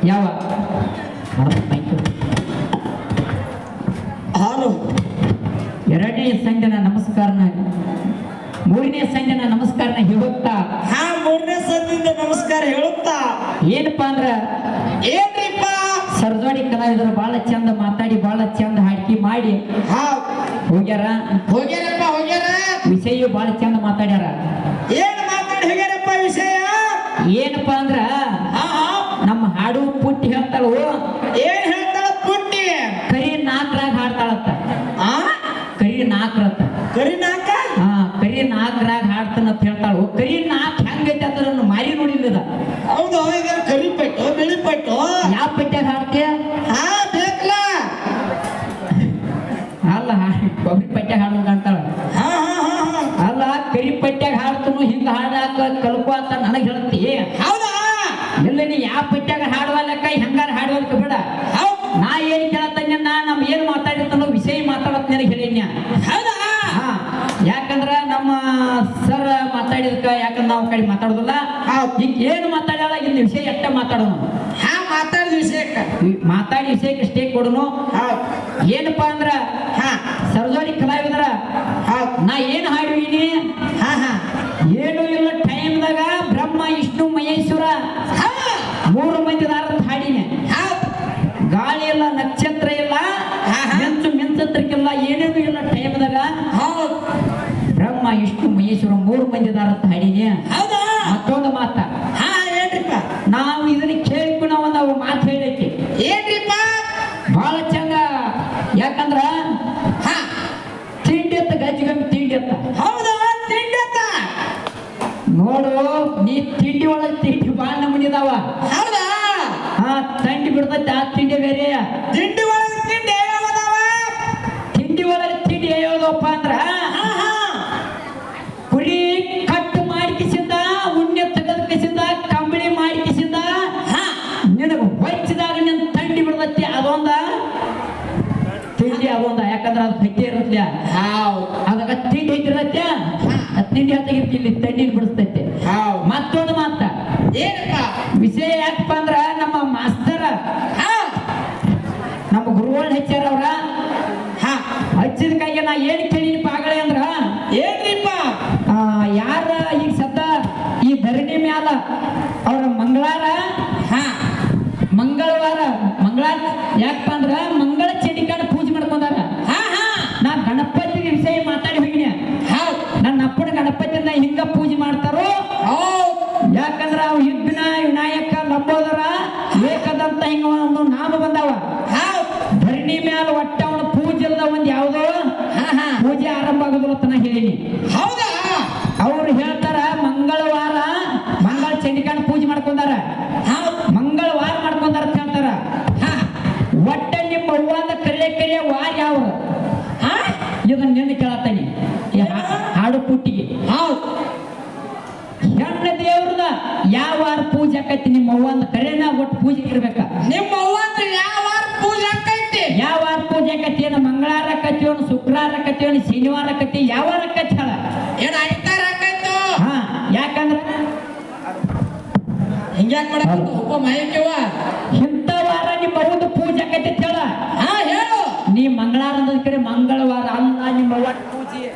ಯಾವ ಹಾಲು ಎರಡನೇ ಸಂಜನ ನಮಸ್ಕಾರನ ಮೂರನೇ ಸಂಜನ ನಮಸ್ಕಾರನ ಹೇಳುತ್ತಾ ಮೂರನೇ ಸಂದಿಂದ ನಮಸ್ಕಾರ ಹೇಳುತ್ತಾ ಏನಪ್ಪಾ ಅಂದ್ರ ಏನ್ರಿಪ್ಪ ಸರ್ಜೋಡಿ ಕಲಾವಿದರು ಬಹಳ ಚಂದ ಮಾತಾಡಿ ಬಹಳ ಚಂದ ಹಾಡಿಕೆ ಮಾಡಿ ಹೋಗ್ಯಾರ ವಿಷಯ ಬಹಳ ಚಂದ ಮಾತಾಡ್ಯಾರ. ಏನ್ ಮಾತಾಡಿ ಹೋಗ್ಯಾರಪ್ಪ ವಿಷಯ ಏನಪ್ಪಾ ಅಂದ್ರ ನಮ್ಮ ಹಾಡು ಪುಟ್ಟಿ ಹೇಳ್ತಾಳು. ಏನ್ ಹೇಳ್ತಾಳ ಪುಟ್ಟಿ? ಕರಿ ನಾಲ್ಕರಾಗ ಹಾಡ್ತಾಳತ್ತ. ಕರಿ ನಾಲ್ಕರತ್ತ ಕರಿ ನಾಕ ಕರಿ ನಾಲ್ಕರಾಗ ಹಾಡ್ತಾನಂತ ಹೇಳ್ತಾಳು. ಕರಿ ನಾಲ್ಕು ಹೆಂಗೈತೆ ಅದನ್ನು ಮಾರಿ ನೋಡಿಲ್ಲ. ಹೌದು, ಈಗ ಕರಿ ಪೆಟ್ಟು ಬಿಳಿ ಪೆಟ್ಟು ಯಾವ ಪೆಟ್ಟಾಗ ಹಾಡ್ತೀಯ? ಬೇಕಲ್ಲ ಅಲ್ಲ ಕೊಬ್ಬರಿ ಪೆಟ್ಟಾಗ ಹಾಡು ಅಂತಾಳ. ಅಲ್ಲ ಕರಿ ಪೆಟ್ಟಾಗ ಹಾಡ್ತನು ಹಿಂಗ ಹಾಡಾಕ ಕಲ್ಕೋ ಅಂತ ನನಗೆ ಹೇಳ್ತಿ. ಹೌದಾ? ಇಲ್ಲ ನೀ ಯಾವ ಪೆಟ್ಟಾಗ ಹಾಡುವಲ್ಲಕ್ಕ ಹೆಂಗಾರ ಹಾಡುವಲ್ಕ ಬೇಡ. ನಾ ಏನ್ ಕೇಳತ್ತಂಗ ನಮ್ ಏನ್ ಮಾತಾಡಿರ್ತಾನೋ ವಿಷಯ ಮಾತಾಡತ್ ನನಗೆ ಹೇಳಿದ್ನ್ಯ. ಹೌದಾ? ಯಾಕಂದ್ರ ನಮ್ಮ ಸರ್ ಮಾತಾಡಿದಕ್ಕ ಯಾಕಂದ್ರ ನಾವು ಕಡೆ ಮಾತಾಡುದಿಲ್ಲ. ಈಗ ಏನು ಮಾತಾಡಲ್ಲ ಇನ್ನ ವಿಷಯ ಎಷ್ಟ ಮಾತಾಡೋನು. ಮಾತಾಡಿದ ವಿಷಯಕ್ಕ ಮಾತಾಡಿ ವಿಷಯಕ್ಕೆ ಸ್ಟೇ ಕೊಡೋನು. ಏನಪ್ಪಾ ಅಂದ್ರ ಸರ್ಜೋಡಿ ಕಲಾವಿದರ ನಾ ಏನ್ ಹಾಡುವೀನಿ? ಏನು ಇಲ್ಲ ಟೈಮ್ದಾಗ ಬ್ರಹ್ಮ ವಿಷ್ಣು ಮಹೇಶ್ವರ 3 ಮಂದಿ ದಾರದ ಹಾಡಿನಿ. ಗಾಳಿ ಇಲ್ಲ, ನಕ್ಷತ್ರ ಇಲ್ಲ, ಮಿಂಚತ್ರಕ್ಕಿಲ್ಲ, ಏನೇನು ಇಲ್ಲ ಟೈಮ್ದಾಗ ಬ್ರಹ್ಮ ವಿಷ್ಣು ಮಹೇಶ್ವರ 3 ಮಂದಿ ದಾರದ ಹಾಡಿನಿ. ಮತ್ತೊಂದು ಮಾತ ಏನ್ರಿಪ್ಪ? ನಾವು ಇದನ್ನ ಕೇಳಿಕೊಂಡು ನಾವು ಮಾತು ಹೇಳಕ್ಕೆ ಏನ್ರಿಪ್ಪ? ಬಹಳ ಚಂದ. ಯಾಕಂದ್ರ ತಿಂಡಿ ಎತ್ತ ಗಜ್ಜಿಗಮ್ಮಿ ತಿಂಡಿ ಎತ್ತ. ಹೌದಾ? ತಿಂಡಿ ಎತ್ತ ನೋಡು, ನೀ ತಿಂಡಿ ಒಳಗೆ ತಿಂಡಿ ಬಾಳ ನಮೂನಿದಾವ. ಹೌದಾ? ತಂಡಿ ಬಿಡ್ತೈತೆ. ಆ ತಿಂಡಿ ಬೇರೆ. ತಿಂಡಿ ಒಳಗೆ ತಿಂಡಿ ಯಾವ್ದಾವ? ತಿಂಡಿ ಒಳಗೆ ತಿಂಡಿ ಯಾವ್ದಪ್ಪ ಅಂದ್ರ ಕುರಿ ಕಟ್ಟು ಮಾಡಿಕಿಸಿದ, ಉಣ್ಣೆ ತೆಗೆದಕಿಸಿದ, ಕಂಬಳಿ ಮಾಡಿಕಿಸಿದ, ನಿನಗೆ ಹೊಚ್ಚಿದಾಗ ನಿನ್ ತಂಡಿ ಬಿಡ್ತೈತಿ. ಅದೊಂದ ತಿಂಡಿ. ಅದೊಂದ ಯಾಕಂದ್ರ ಅದು ಗಟ್ಟಿ ಇರತ್ಲ. ಅದಕ್ಕ ತಿಂಡಿ ಐತಿರತ್ತೆ. ತಿಂಡಿ ಹತ್ತಿಗಿರ್ತಿ, ಇಲ್ಲಿ ತಂಡಿ ಬಿಡಿಸ್ತೈತೆ. ಮತ್ತೊಂದು ಮಾತ ಏನಪ್ಪ ವಿಷಯ? ಯಾಕಪ್ಪ ಅಂದ್ರ ನಮ್ಮ ಮಾಸ್ತರ ನಮ್ಮ ಗುರುಗಳು ಹಚ್ಚಾರ. ಅವ್ರ ಹಚ್ಚಿದ ಕೈಗೆ ನಾ ಏನ್ ಕೇಳಿನಪ್ಪ ಆಗಳೆ ಅಂದ್ರ ಏನ್ರಿಪ್ಪ? ಯಾರ ಈಗ ಸದ್ದ ಈ ಧರಣಿ ಮ್ಯಾಲ ಅವ್ರ ಮಂಗಳವಾರ ಯಾಕಪ್ಪ ಅಂದ್ರ ಮಂಗಳ ಚಂಡಿಕಾನ ಪೂಜೆ ಮಾಡ್ಕೊಂಡಾರ. ನಾ ಗಣಪತಿ ವಿಷಯ ಮಾತಾಡಿ ಹೋಗಿನ. ನನ್ನ ಅಪ್ಪನ ಗಣಪತಿಯನ್ನ ಹಿಂಗ ಪೂಜೆ ಮಾಡ್ತಾರೋ. ಯಾಕಂದ್ರ ಅವ್ ವಿಘ್ನ ವಿನಾಯಕ ಲಂಬೋದರ ಏಕದಂತ ಹಿಂಗ ಒಂದು ನಾಮ ಬಂದಾವ. ಧರಣಿ ಮ್ಯಾಲ ಒಟ್ಟ ಅವನ ಪೂಜೆ ಇಲ್ಲದ ಒಂದ್ ಯಾವ್ದೋ ಪೂಜೆ ಆರಂಭ ಆಗೋದಿಲ್ಲ ಅಂತ ನಾ ಹೇಳಿನಿ. ಹೌದಾ? ಅವ್ರು ಹೇಳ್ತಾರ ಮಂಗಳವಾರ ಮಂಗಳ ಚಂಡಿಕಾನ ಪೂಜೆ ಮಾಡ್ಕೊಂಡಾರ, ಮಂಗಳವಾರ ಮಾಡ್ಕೊಂಡಾರ ಅಂತ ಹೇಳ್ತಾರ. ಒಟ್ಟ ನಿಮ್ಮ ಅವ್ವಂದ ಕರಿಯ ವಾರ ಯಾವ ಇದನ್ನ ನಿನ್ನ ಕೇಳತ್ತಾನಿ ಹಾಡು ಪುಟ್ಟಿಗೆ. ಹೆಣ್ಣ ದೇವ್ರದ ಯಾವ ವಾರ ಪೂಜೆ ಆಕೈತಿ? ನಿಮ್ಮ ಅವ್ವಂದ ಕರೆನ ಒಟ್ಟು ಪೂಜೆ ಇರ್ಬೇಕ. ನಿಮ್ಮ ಅವ್ವಂದ ಯಾವ ವಾರ ಪೂಜೆ ಆಕೈತಿ? ಯಾವ ವಾರ ಪೂಜೆ ಆಕೈತಿ? ಏನು ಮಂಗಳವಾರ ಆಕತಿ, ಏನು ಶುಕ್ರವಾರ ಆಕತಿ, ಏನು ಶನಿವಾರ ಆಕತಿ, ಯಾವ ವಾರ ಆಕತಿ ಹೇಳ? ಏನು ಐತಾರ ಆಕೈತು? ಯಾಕಂದ್ರ ಹಿಂಗ್ಯಾಕ್ ಮಾಡಕತ್ತು ಒಬ್ಬ ಮಾಯಕವ? ಇಂಥ ವಾರ ನಿಮ್ಮ ಅವ್ವದ ಪೂಜೆ ಆಕೈತಿ ಹೇಳ. ಹೇಳು. ನೀ ಮಂಗಳವಾರ ಅಂದ ಕಡೆ ಮಂಗಳವಾರ ಅಲ್ಲ ನಿಮ್ಮ ಅವ್ವ ಪೂಜೆ.